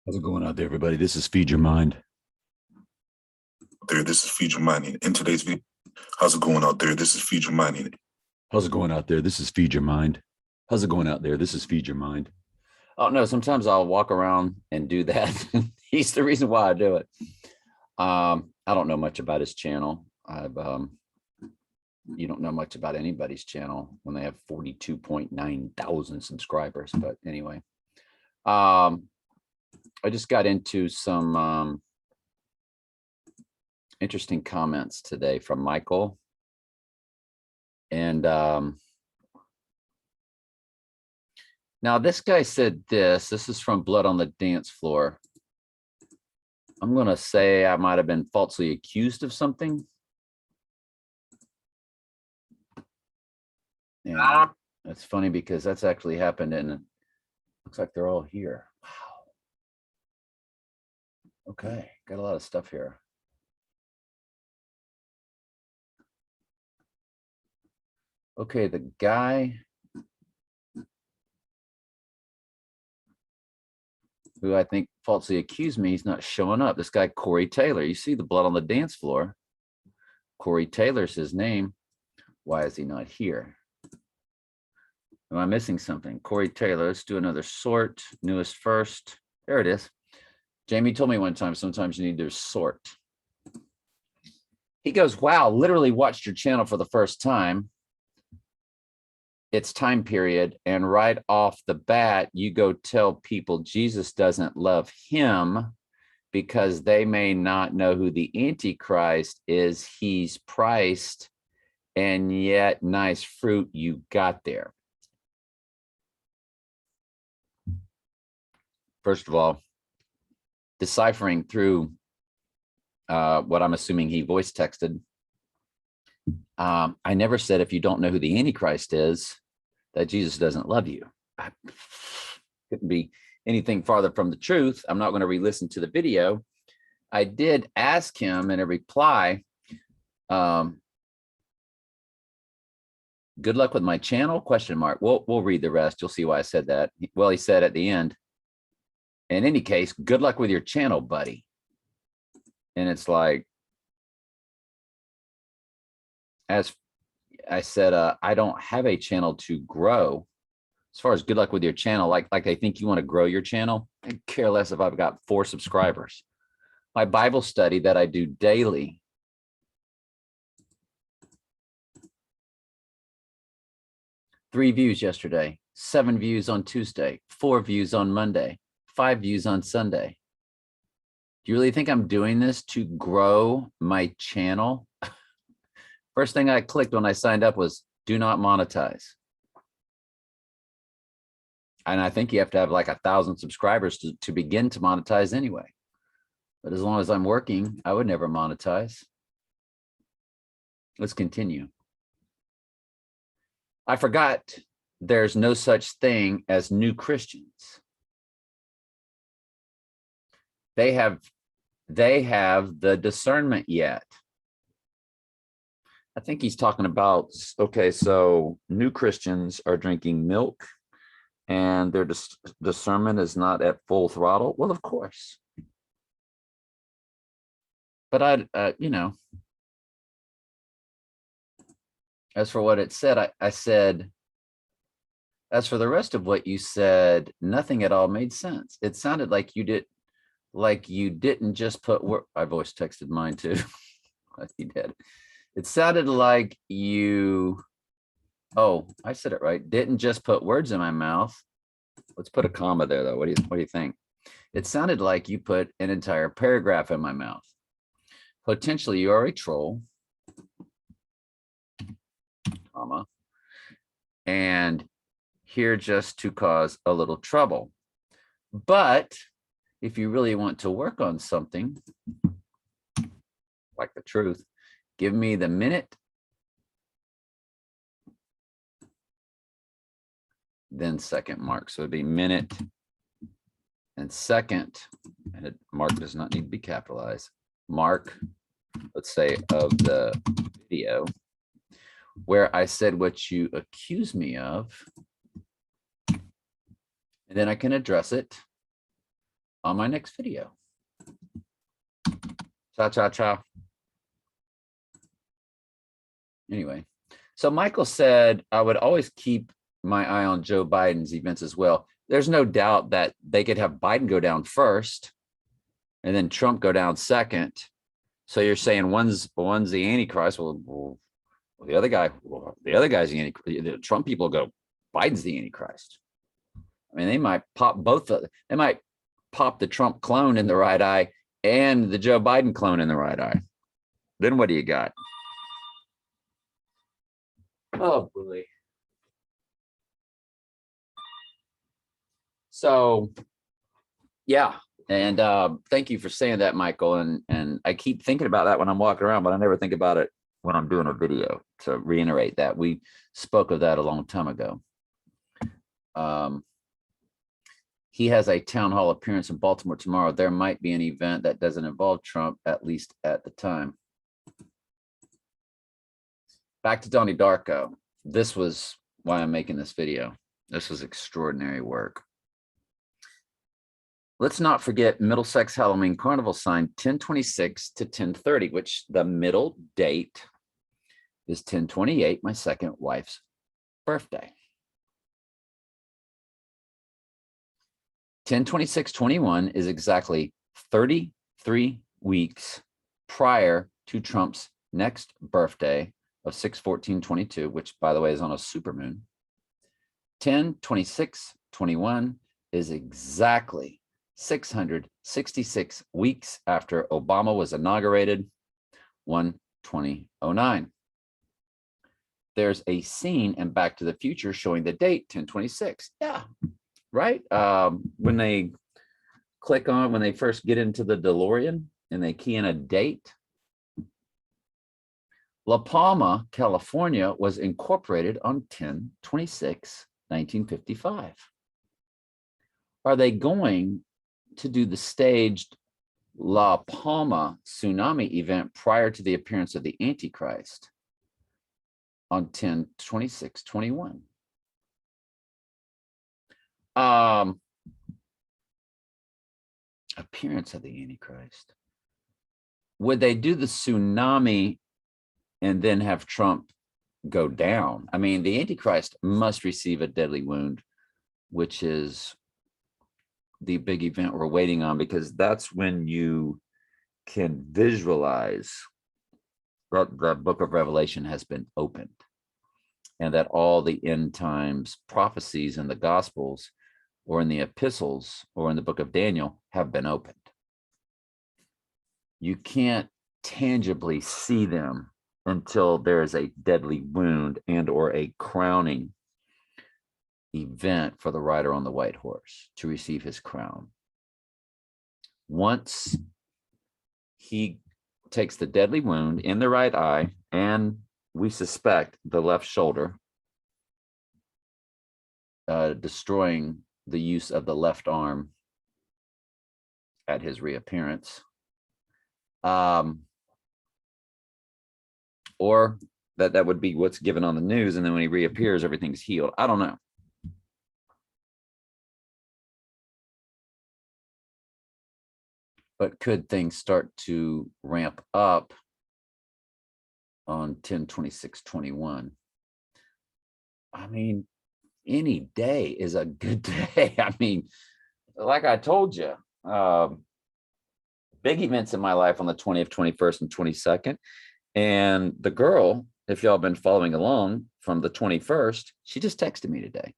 How's it going out there, everybody? This is Feed Your Mind. This is Feed Your Mind. In today's video, how's it going out there? This is Feed Your Mind. How's it going out there? This is Feed Your Mind. How's it going out there? This is Feed Your Mind. Oh no, sometimes I'll walk around and do that. He's the reason why I do it. I don't know much about his channel. You don't know much about anybody's channel when they have 42.9 thousand subscribers. But anyway, I just got into some interesting comments today from Michael. And now this guy said this is from Blood on the Dance Floor. I'm going to say I might have been falsely accused of something. And that's funny because that's actually happened, and it looks like they're all here. Wow. Okay, got a lot of stuff here. Okay, the guy who I think falsely accused me, he's not showing up. This guy, Corey Taylor. You see the Blood on the Dance Floor. Corey Taylor's his name. Why is he not here? Am I missing something? Corey Taylor, let's do another sort. Newest first. There it is. Jamie told me one time, sometimes you need to sort. He goes, wow, literally watched your channel for the first time. It's time period. And right off the bat, you go tell people Jesus doesn't love him because they may not know who the Antichrist is. He's priced, and yet nice fruit you got there. First of all, deciphering through what I'm assuming he voice texted. I never said if you don't know who the Antichrist is, that Jesus doesn't love you. I couldn't be anything farther from the truth. I'm not going to re-listen to the video. I did ask him in a reply, good luck with my channel, question mark. We'll read the rest. You'll see why I said that. Well, he said at the end, in any case, good luck with your channel, buddy. And it's like, as I said, I don't have a channel to grow. As far as good luck with your channel, like I think you want to grow your channel. I care less if I've got 4 subscribers. My Bible study that I do daily, three views yesterday, 7 views on Tuesday, 4 views on Monday, 5 views on Sunday. Do you really think I'm doing this to grow my channel? First thing I clicked when I signed up was do not monetize. And I think you have to have like 1,000 subscribers to begin to monetize anyway. But as long as I'm working, I would never monetize. Let's continue. I forgot there's no such thing as new Christians. They have the discernment yet. I think he's talking about, okay, so new Christians are drinking milk and their discernment is not at full throttle. Well, of course. But you know, as for what it said, I said, as for the rest of what you said, nothing at all made sense. It sounded like you didn't just put word. I voice texted mine too. He did. It sounded like you, oh, I said it right. Didn't just put words in my mouth. Let's put a comma there though. What do you think? It sounded like you put an entire paragraph in my mouth. Potentially you are a troll, comma, and here just to cause a little trouble. But if you really want to work on something like the truth, give me the minute, then second mark. So it'd be minute and second, and mark does not need to be capitalized. Mark, let's say, of the video where I said what you accuse me of, and then I can address it. on my next video. Ciao, ciao, ciao. Anyway, so Michael said, I would always keep my eye on Joe Biden's events as well. There's no doubt that they could have Biden go down first and then Trump go down second. So you're saying one's the Antichrist. Well, the other guy's the Antichrist. The Trump people go, Biden's the Antichrist. I mean, they might pop they might pop the Trump clone in the right eye and the Joe Biden clone in the right eye. Then what do you got? Oh, boy. So, yeah. And thank you for saying that, Michael. And I keep thinking about that when I'm walking around, but I never think about it when I'm doing a video. To reiterate that, we spoke of that a long time ago. He has a town hall appearance in Baltimore tomorrow. There might be an event that doesn't involve Trump, at least at the time. Back to Donnie Darko. This was why I'm making this video. This was extraordinary work. Let's not forget Middlesex Halloween Carnival sign 10/26 to 10/30, which the middle date is 10/28, my second wife's birthday. 10/26/21 is exactly 33 weeks prior to Trump's next birthday of 6/14/22, which, by the way, is on a supermoon. 10/26/21 is exactly 666 weeks after Obama was inaugurated, 1/20/09. There's a scene in Back to the Future showing the date 10/26. Yeah, right. When they when they first get into the DeLorean and they key in a date, La Palma, California was incorporated on 10/26/1955. Are they going to do the staged La Palma tsunami event prior to the appearance of the Antichrist on 10/26/21? Appearance of the Antichrist. Would they do the tsunami and then have Trump go down? I mean, the Antichrist must receive a deadly wound, which is the big event we're waiting on, because that's when you can visualize the book of Revelation has been opened and that all the end times prophecies in the Gospels or in the epistles or in the book of Daniel have been opened. You can't tangibly see them until there is a deadly wound and or a crowning event for the rider on the white horse to receive his crown. Once he takes the deadly wound in the right eye, and we suspect the left shoulder, destroying the use of the left arm at his reappearance, or that would be what's given on the news, and then when he reappears, everything's healed. I don't know. But could things start to ramp up on 10/26/21? I mean, any day is a good day. I mean, like I told you, big events in my life on the 20th, 21st, and 22nd. And the girl, if y'all been following along from the 21st, she just texted me today.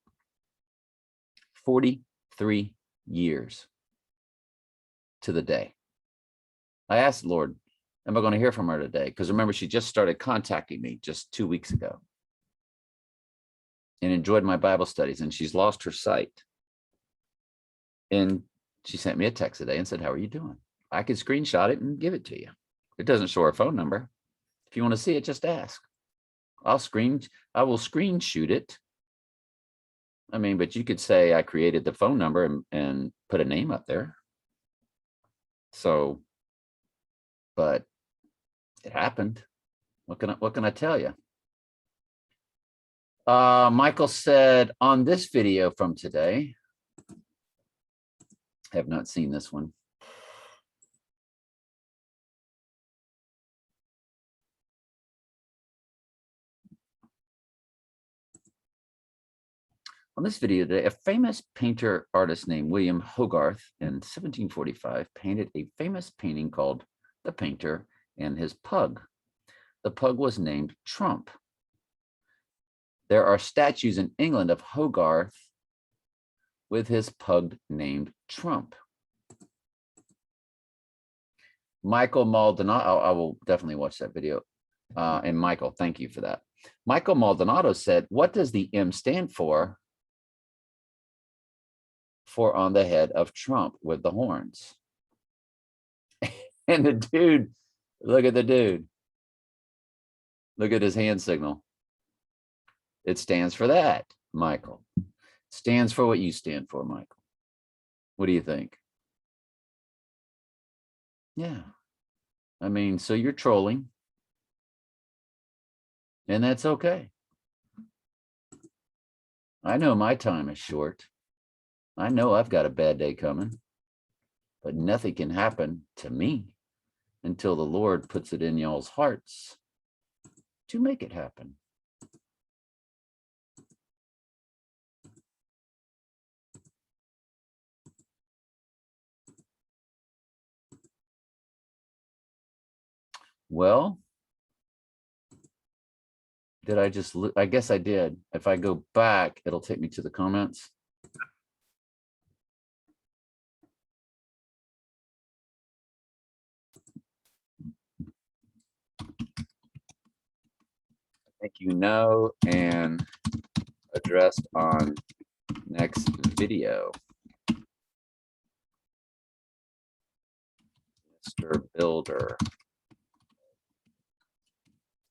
43 years to the day. I asked the Lord, am I going to hear from her today? Because remember, she just started contacting me just 2 weeks ago and enjoyed my Bible studies, and she's lost her sight. And she sent me a text today and said, how are you doing? I could screenshot it and give it to you. It doesn't show her phone number. If you want to see it, just ask. I will screen shoot it. I mean, but you could say I created the phone number and put a name up there. So, but it happened. What can I tell you? Michael said on this video from today, Have not seen this one. On this video today, a famous painter artist named William Hogarth in 1745 painted a famous painting called The Painter and His Pug. The pug was named Trump. There are statues in England of Hogarth with his pug named Trump. Michael Maldonado, I will definitely watch that video. And Michael, thank you for that. Michael Maldonado said, what does the M stand for on the head of Trump with the horns? And the dude, look at the dude. Look at his hand signal. It stands for that, Michael. It stands for what you stand for, Michael. What do you think? Yeah. I mean, so you're trolling. And that's okay. I know my time is short. I know I've got a bad day coming. But nothing can happen to me until the Lord puts it in y'all's hearts to make it happen. Well, did I just look? I guess I did. If I go back, it'll take me to the comments. I think you know, and addressed on next video. Mr. Builder.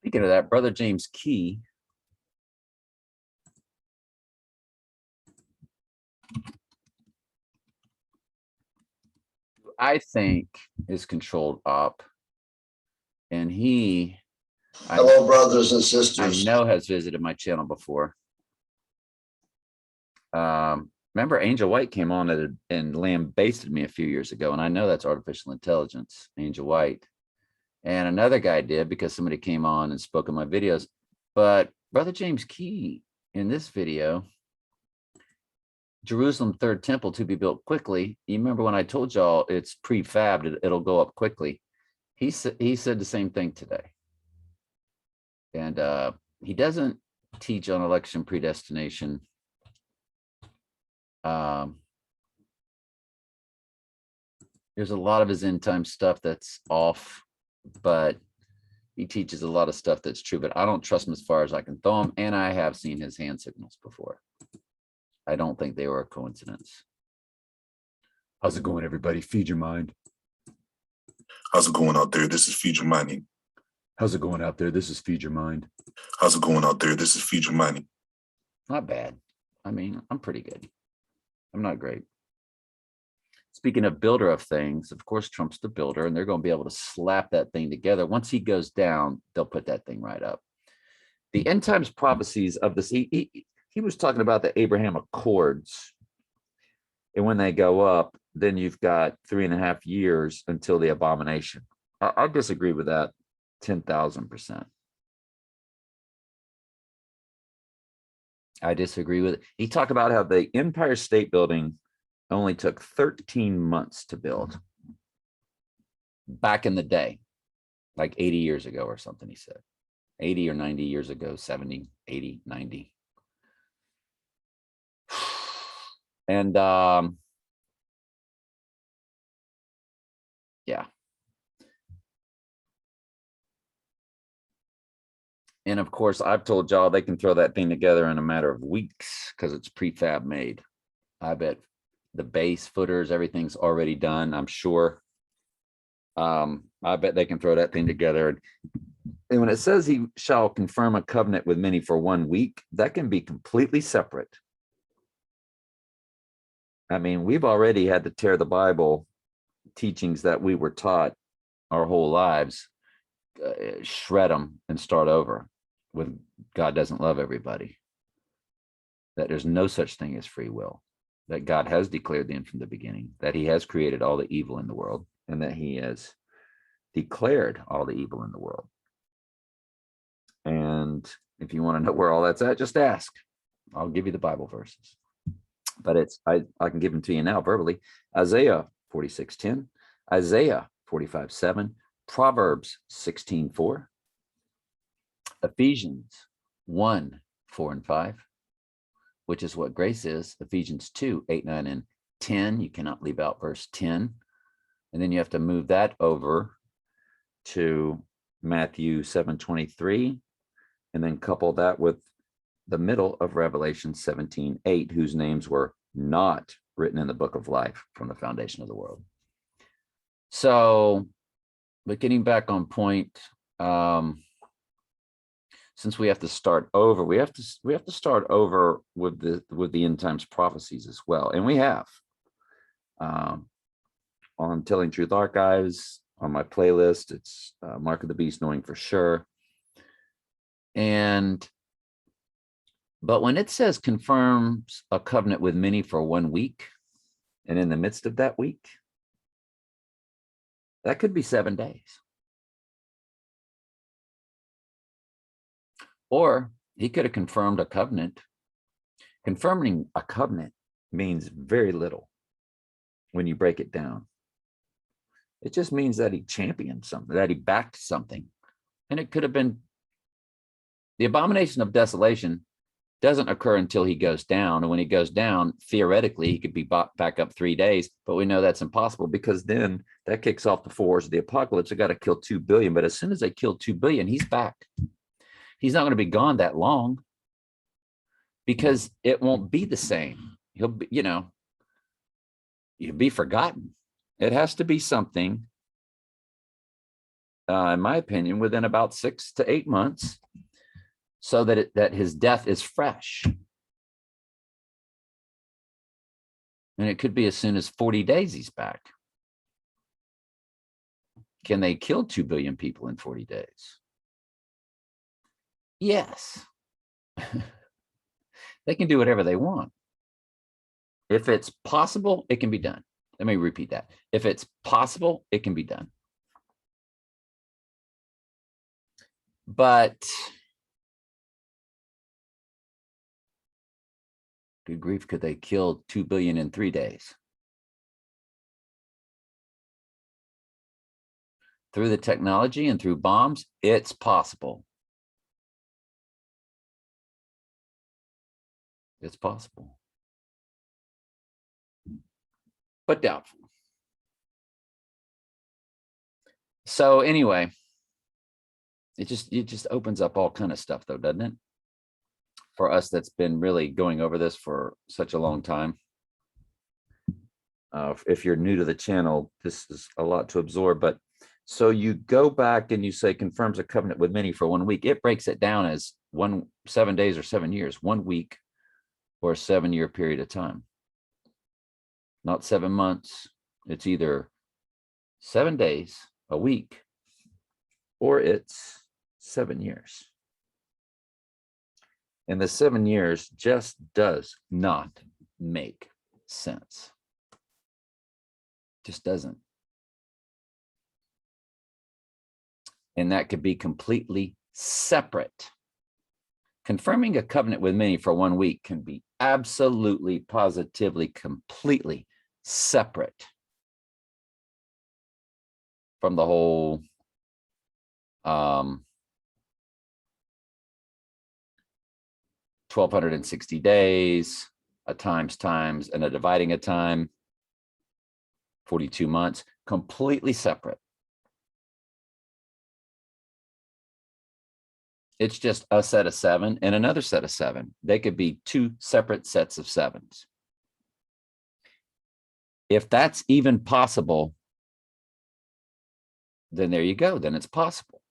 Speaking of that, Brother James Key I think is controlled op, and he hello, brothers and sisters. I know has visited my channel before. Remember Angel White came on and lambasted me a few years ago, and I know that's artificial intelligence, Angel White. And another guy did because somebody came on and spoke in my videos. But Brother James Key in this video, Jerusalem third temple to be built quickly. You remember when I told y'all it's prefabbed, it'll go up quickly. He said the same thing today. And he doesn't teach on election predestination. There's a lot of his end time stuff that's off, but he teaches a lot of stuff that's true, but I don't trust him as far as I can throw him. And I have seen his hand signals before. I don't think they were a coincidence. How's it going, everybody? Feed your mind. How's it going out there? This is Feed Your Mind. How's it going out there? This is Feed Your Mind. How's it going out there? This is Feed Your Mind. Not bad. I mean, I'm pretty good. I'm not great. Speaking of builder of things, of course, Trump's the builder, and they're going to be able to slap that thing together. Once he goes down, they'll put that thing right up. The end times prophecies of this, he was talking about the Abraham Accords. And when they go up, then you've got 3.5 years until the abomination. I disagree with that 10,000%. I disagree with it. He talked about how the Empire State Building only took 13 months to build back in the day, like 80 years ago or something, he said. 80 or 90 years ago, 70, 80, 90. And yeah. And of course, I've told y'all they can throw that thing together in a matter of weeks because it's prefab made. I bet the base, footers, everything's already done, I'm sure. I bet they can throw that thing together. And when it says he shall confirm a covenant with many for 1 week, that can be completely separate. I mean, we've already had to tear the Bible teachings that we were taught our whole lives, shred them and start over with God doesn't love everybody, that there's no such thing as free will. that God has declared the end from the beginning, that he has created all the evil in the world, and that he has declared all the evil in the world. And if you want to know where all that's at, just ask. I'll give you the Bible verses. But I can give them to you now verbally. Isaiah 46:10, Isaiah 45:7, Proverbs 16:4, Ephesians 1:4 and 5, which is what grace is. Ephesians 2:8, 9, and 10. You cannot leave out verse 10. And then you have to move that over to Matthew 7:23, and then couple that with the middle of Revelation 17:8, whose names were not written in the book of life from the foundation of the world. So, but getting back on point, since we have to start over, we have to start over with the end times prophecies as well, and we have on Telling Truth Archives on my playlist. It's Mark of the Beast, Knowing for Sure, but when it says confirms a covenant with many for 1 week, and in the midst of that week, that could be 7 days. Or he could have confirmed a covenant. Confirming a covenant means very little when you break it down. It just means that he championed something, that he backed something. And it could have been the abomination of desolation doesn't occur until he goes down. And when he goes down, theoretically, he could be brought back up 3 days. But we know that's impossible, because then that kicks off the 4 wars of the apocalypse. They got to kill 2 billion. But as soon as they kill 2 billion, he's back. He's not going to be gone that long, because it won't be the same. He'll be, you'll be forgotten. It has to be something, in my opinion, within about 6 to 8 months, so that his death is fresh. And it could be as soon as 40 days he's back. Can they kill 2 billion people in 40 days? Yes. They can do whatever they want. If it's possible, it can be done. Let me repeat that. If it's possible, it can be done. But good grief, could they kill 2 billion in 3 days? Through the technology and through bombs, it's possible. It's possible. But doubtful. So anyway, it just opens up all kind of stuff, though, doesn't it? For us that's been really going over this for such a long time. If you're new to the channel, this is a lot to absorb. But so you go back and you say confirms a covenant with many for 1 week. It breaks it down as 7 days or 7 years, 1 week or a 7-year period of time. Not 7 months. It's either 7 days, a week, or it's 7 years. And the 7 years just does not make sense. Just doesn't. And that could be completely separate. Confirming a covenant with many for 1 week can be absolutely, positively, completely separate from the whole 1,260 days, a times, and a dividing a time, 42 months, completely separate. It's just a set of 7 and another set of 7. They could be 2 separate sets of 7s. If that's even possible, then there you go. Then it's possible.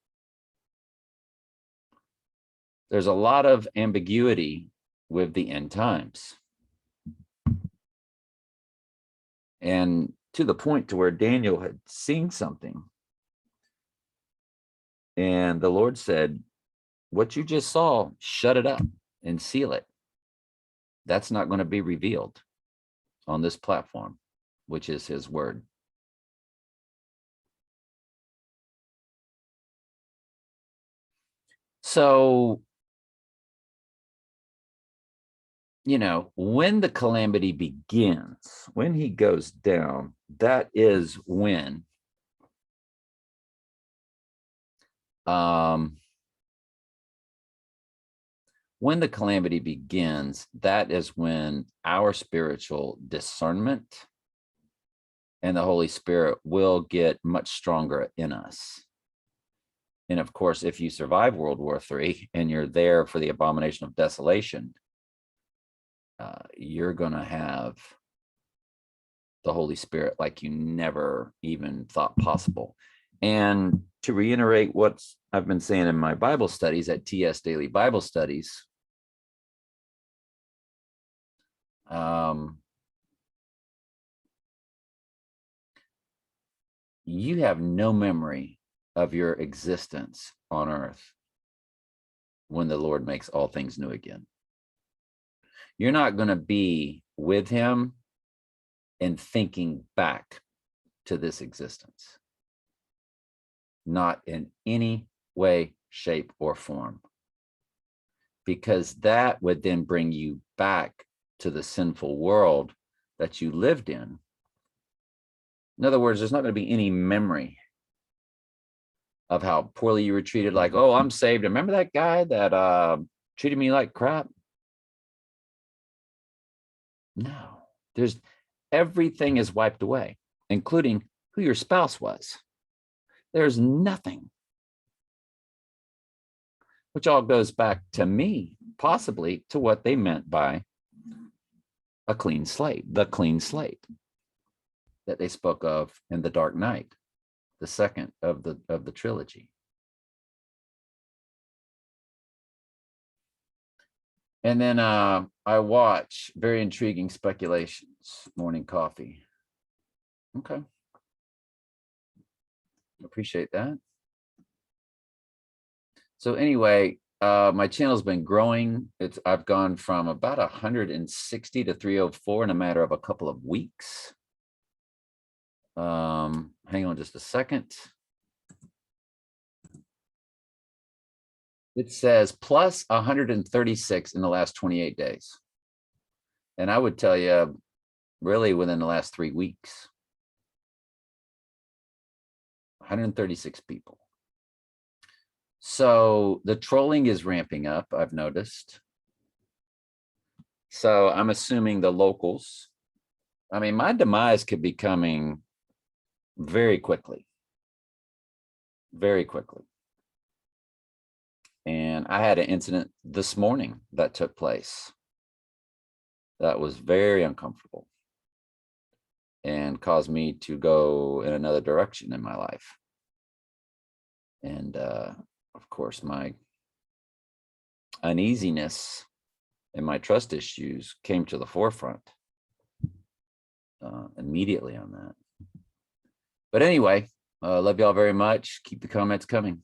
There's a lot of ambiguity with the end times. And to the point to where Daniel had seen something. And the Lord said, what you just saw, shut it up and seal it. That's not going to be revealed. on this platform, which is his word. So, you know, when the calamity begins, when he goes down, that is when the calamity begins, that is when our spiritual discernment and the Holy Spirit will get much stronger in us. And of course, if you survive World War III and you're there for the abomination of desolation, you're going to have the Holy Spirit like you never even thought possible. And to reiterate what I've been saying in my Bible studies at TS Daily Bible Studies, you have no memory of your existence on earth when the Lord makes all things new again. You're not going to be with him and thinking back to this existence. Not in any way, shape, or form. Because that would then bring you back to the sinful world that you lived in. In other words, there's not going to be any memory of how poorly you were treated. Like, oh, I'm saved. Remember that guy that treated me like crap? No, everything is wiped away, including who your spouse was. There's nothing. Which all goes back to me, possibly to what they meant by a clean slate, the clean slate that they spoke of in The Dark Knight, the second of the trilogy. And then I watch very intriguing speculations, morning coffee. Okay. Appreciate that. So anyway, my channel's been growing. I've gone from about 160 to 304 in a matter of a couple of weeks. Hang on just a second. It says plus 136 in the last 28 days. And I would tell you, really within the last 3 weeks, 136 people. So the trolling is ramping up, I've noticed. So I'm assuming the locals, I mean, my demise could be coming very quickly. Very quickly. And I had an incident this morning that took place that was very uncomfortable and caused me to go in another direction in my life. And of course, my uneasiness and my trust issues came to the forefront immediately on that. But anyway, love y'all very much. Keep the comments coming.